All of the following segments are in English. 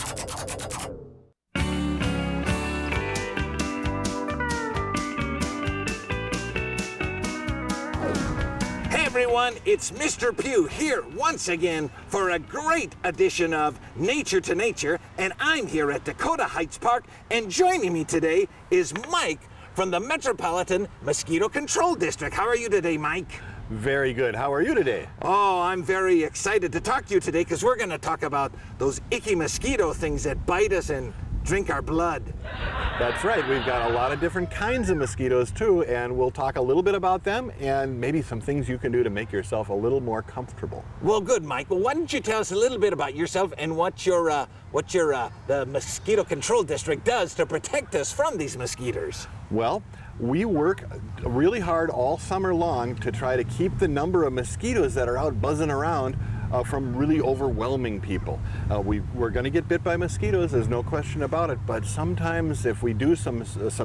Hey everyone, it's Mr. Pugh here once again for a great edition of Nature to Nature, and I'm here at Dakota Heights Park, and joining me today is Mike from the Metropolitan Mosquito Control District. How are you today, Mike? Very good. How are you today? Oh, I'm very excited to talk to you today because we're going to talk about those icky mosquito things that bite us and drink our blood. That's right. We've got a lot of different kinds of mosquitoes too, and we'll talk a little bit about them and maybe some things you can do to make yourself a little more comfortable. Well, good, Mike. Well, why don't you tell us a little bit about yourself and what the Mosquito Control District does to protect us from these mosquitoes? Well, we work really hard all summer long to try to keep the number of mosquitoes that are out buzzing around from really overwhelming people. We're going to get bit by mosquitoes, there's no question about it, but sometimes if we do some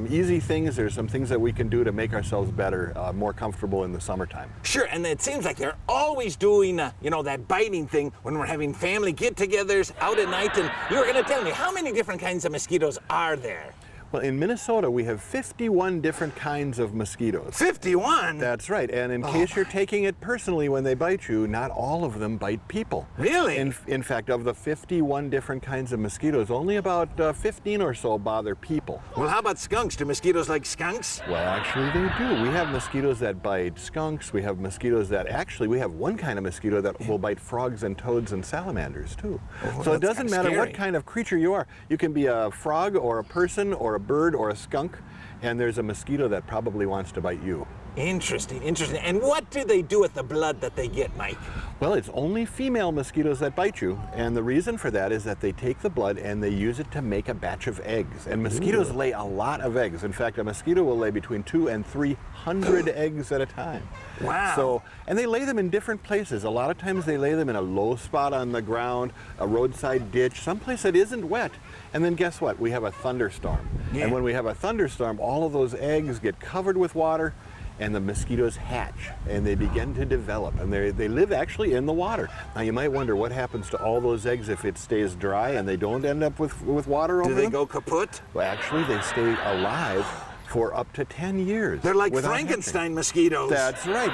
easy things, there's some things that we can do to make ourselves better, more comfortable in the summertime. Sure, and it seems like they're always doing, that biting thing when we're having family get-togethers out at night, and you were going to tell me, how many different kinds of mosquitoes are there? Well, in Minnesota, we have 51 different kinds of mosquitoes. 51? That's right. And in case you're taking it personally when they bite you, not all of them bite people. Really? In fact, of the 51 different kinds of mosquitoes, only about 15 or so bother people. Well, how about skunks? Do mosquitoes like skunks? Well, actually, they do. We have mosquitoes that bite skunks. We have mosquitoes that we have one kind of mosquito that will bite frogs and toads and salamanders, too. So it doesn't matter what kind of creature you are. You can be a frog or a person or a bird or a skunk, and there's a mosquito that probably wants to bite you. Interesting. And what do they do with the blood that they get, Mike? Well, it's only female mosquitoes that bite you, and the reason for that is that they take the blood and they use it to make a batch of eggs. And mosquitoes lay a lot of eggs. In fact, a mosquito will lay between 200 and 300 eggs at a time. Wow. And they lay them in different places. A lot of times they lay them in a low spot on the ground, a roadside ditch, someplace that isn't wet. And then guess what? We have a thunderstorm. Yeah. And when we have a thunderstorm, all of those eggs get covered with water, and the mosquitoes hatch and they begin to develop, and they live actually in the water. Now you might wonder what happens to all those eggs if it stays dry and they don't end up with water over them. Do they go kaput? Well, actually they stay alive for up to 10 years. They're like Frankenstein mosquitoes. That's right.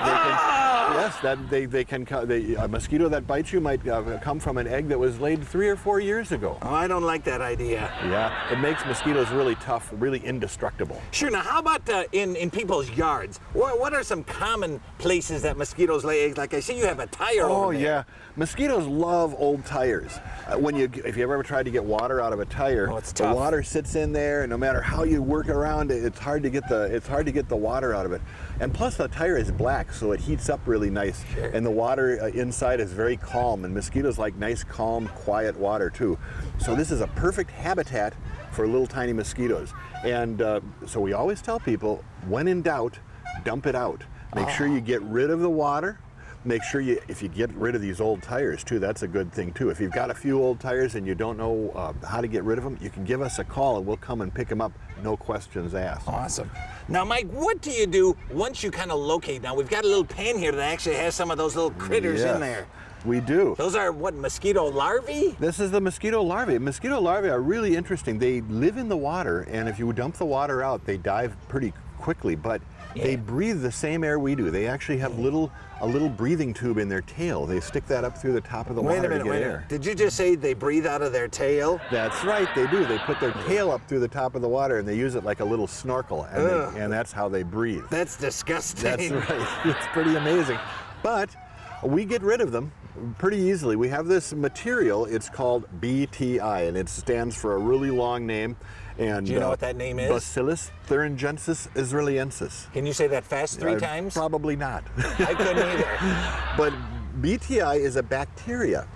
A mosquito that bites you might come from an egg that was laid 3 or 4 years ago. Oh, I don't like that idea. Yeah, it makes mosquitoes really tough, really indestructible. Sure. Now, how about in people's yards? What are some common places that mosquitoes lay eggs? Like I see you have a tire over there. Oh yeah, mosquitoes love old tires. If you ever tried to get water out of a tire, it's tough. The water sits in there, and no matter how you work around it, it's hard to get the water out of it. And plus, the tire is black, so it heats up really nice. Sure. And the water inside is very calm, and mosquitoes like nice, calm, quiet water too. So this is a perfect habitat for little tiny mosquitoes. And so we always tell people, when in doubt, dump it out. Make sure you get rid of the water. Make sure if you get rid of these old tires too, that's a good thing too. If you've got a few old tires and you don't know how to get rid of them, you can give us a call and we'll come and pick them up, no questions asked. Awesome. Now, Mike, what do you do once you kind of locate? Now, we've got a little pen here that actually has some of those little critters in there. We do. Those are what, mosquito larvae? This is the mosquito larvae. Mosquito larvae are really interesting. They live in the water, and if you dump the water out, they die pretty quickly, but they breathe the same air we do. They actually have a little breathing tube in their tail. They stick that up through the top of the water to get air. Did you just say they breathe out of their tail? That's right, they do. They put their tail up through the top of the water and they use it like a little snorkel, and that's how they breathe. That's disgusting. That's right. It's pretty amazing. But we get rid of them pretty easily. We have this material, it's called BTI, and it stands for a really long name. And do you know what that name is? Bacillus thuringiensis israeliensis. Can you say that fast 3 times? Probably not. I couldn't either. But BTI is a bacteria.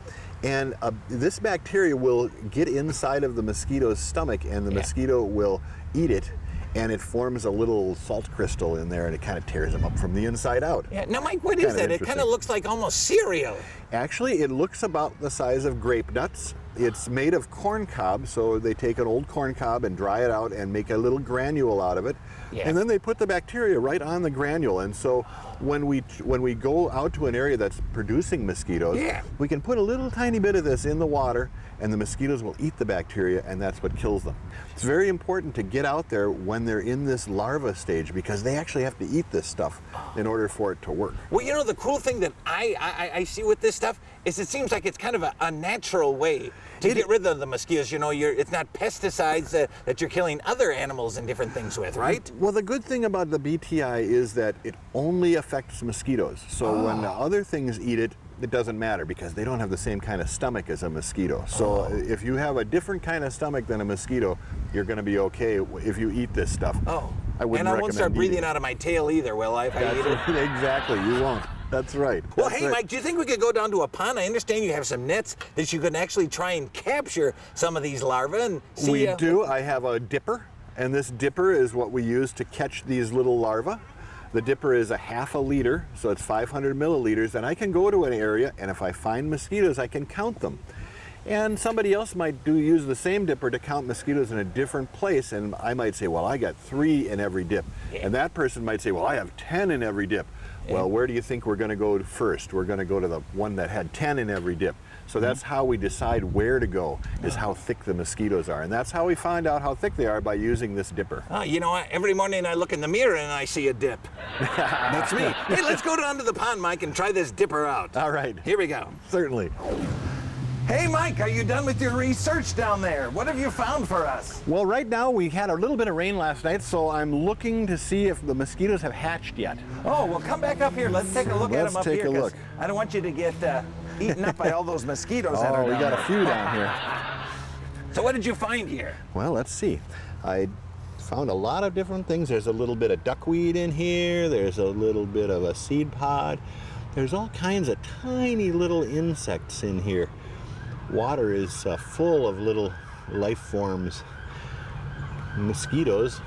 And this bacteria will get inside of the mosquito's stomach, and the mosquito will eat it, and it forms a little salt crystal in there, and it kind of tears them up from the inside out. Yeah. Now, Mike, what is that? It kind of looks like almost cereal. Actually, it looks about the size of grape nuts. It's made of corn cob, so they take an old corn cob and dry it out and make a little granule out of it. Yeah. And then they put the bacteria right on the granule. And so when we go out to an area that's producing mosquitoes, Yeah. we can put a little tiny bit of this in the water, and the mosquitoes will eat the bacteria, and that's what kills them. It's very important to get out there when they're in this larva stage, because they actually have to eat this stuff in order for it to work. Well, you know, the cool thing that I see with this stuff is it seems like it's kind of a natural way to get rid of the mosquitoes. You know, it's not pesticides that you're killing other animals and different things with, right? Well, the good thing about the BTI is that it only affects mosquitoes. So when other things eat it, it doesn't matter because they don't have the same kind of stomach as a mosquito. So if you have a different kind of stomach than a mosquito, you're going to be okay if you eat this stuff. Oh, I wouldn't and I won't start recommend breathing eating it. out of my tail either, will I, if I eat it? Exactly, you won't. That's right. Well, That's hey, right. Mike, do you think we could go down to a pond? I understand you have some nets that you can actually try and capture some of these larvae and see. We do. I have a dipper, and this dipper is what we use to catch these little larvae. The dipper is a half a liter, so it's 500 milliliters, and I can go to an area, and if I find mosquitoes, I can count them. And somebody else might use the same dipper to count mosquitoes in a different place, and I might say, well, I got 3 in every dip. Yeah. And that person might say, well, I have 10 in every dip. Yeah. Well, where do you think we're going to go first? We're going to go to the one that had 10 in every dip. So that's how we decide where to go, is how thick the mosquitoes are. And that's how we find out how thick they are, by using this dipper. Oh, you know what? Every morning I look in the mirror and I see a dip. That's me. Hey, let's go down to the pond, Mike, and try this dipper out. All right. Here we go. Certainly. Hey, Mike, are you done with your research down there? What have you found for us? Well, right now we had a little bit of rain last night, so I'm looking to see if the mosquitoes have hatched yet. Oh, well, come back up here. Let's take a look at Let's them up take here. a 'cause look. I don't want you to get eaten up by all those mosquitoes that are Oh, we down got a there. few down here. So what did you find here? Well, let's see. I found a lot of different things. There's a little bit of duckweed in here. There's a little bit of a seed pod. There's all kinds of tiny little insects in here. Water is full of little life forms. Mosquitoes.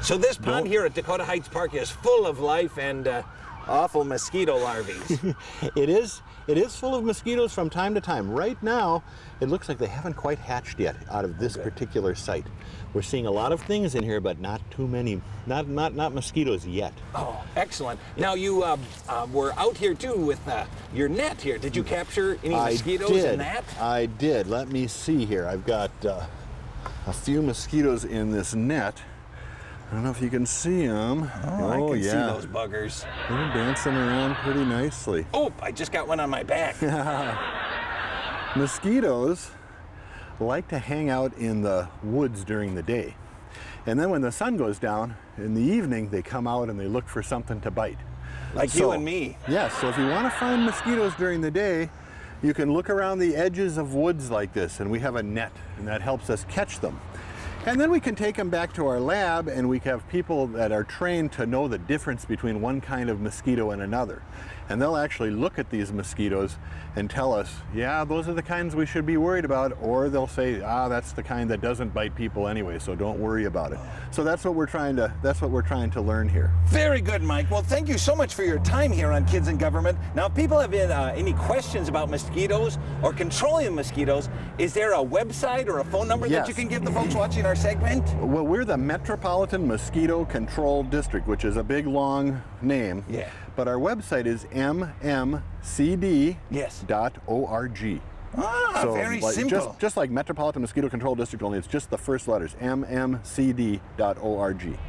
So this pond here at Dakota Heights Park is full of life and awful mosquito larvae. It is full of mosquitoes from time to time. Right now, it looks like they haven't quite hatched yet out of this particular site. We're seeing a lot of things in here, but not too many, not mosquitoes yet. Oh, excellent. Now you were out here too with your net here. Did you capture any mosquitoes in that? I did. Let me see here. I've got a few mosquitoes in this net. I don't know if you can see them. Oh, I can see those buggers. They're dancing around pretty nicely. Oh, I just got one on my back. Mosquitoes like to hang out in the woods during the day. And then when the sun goes down, in the evening, they come out and they look for something to bite. Like you and me. Yes, so if you want to find mosquitoes during the day, you can look around the edges of woods like this, and we have a net, and that helps us catch them. And then we can take them back to our lab, and we have people that are trained to know the difference between one kind of mosquito and another. And they'll actually look at these mosquitoes and tell us, yeah, those are the kinds we should be worried about, or they'll say, that's the kind that doesn't bite people anyway, so don't worry about it. So that's what we're trying to learn here. Very good, Mike. Well, thank you so much for your time here on Kids in Government. Now, if people have any questions about mosquitoes or controlling mosquitoes, is there a website or a phone number that you can give the folks watching our segment? Well, we're the Metropolitan Mosquito Control District, which is a big, long name. Yeah. But our website is mmcd.org. So very simple. Just like Metropolitan Mosquito Control District, only it's just the first letters, mmcd.org.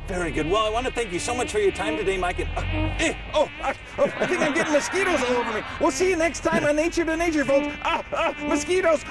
Very good. Well, I want to thank you so much for your time today, Mike. And, I think I'm getting mosquitoes all over me. We'll see you next time on Nature to Nature, folks. Mosquitoes.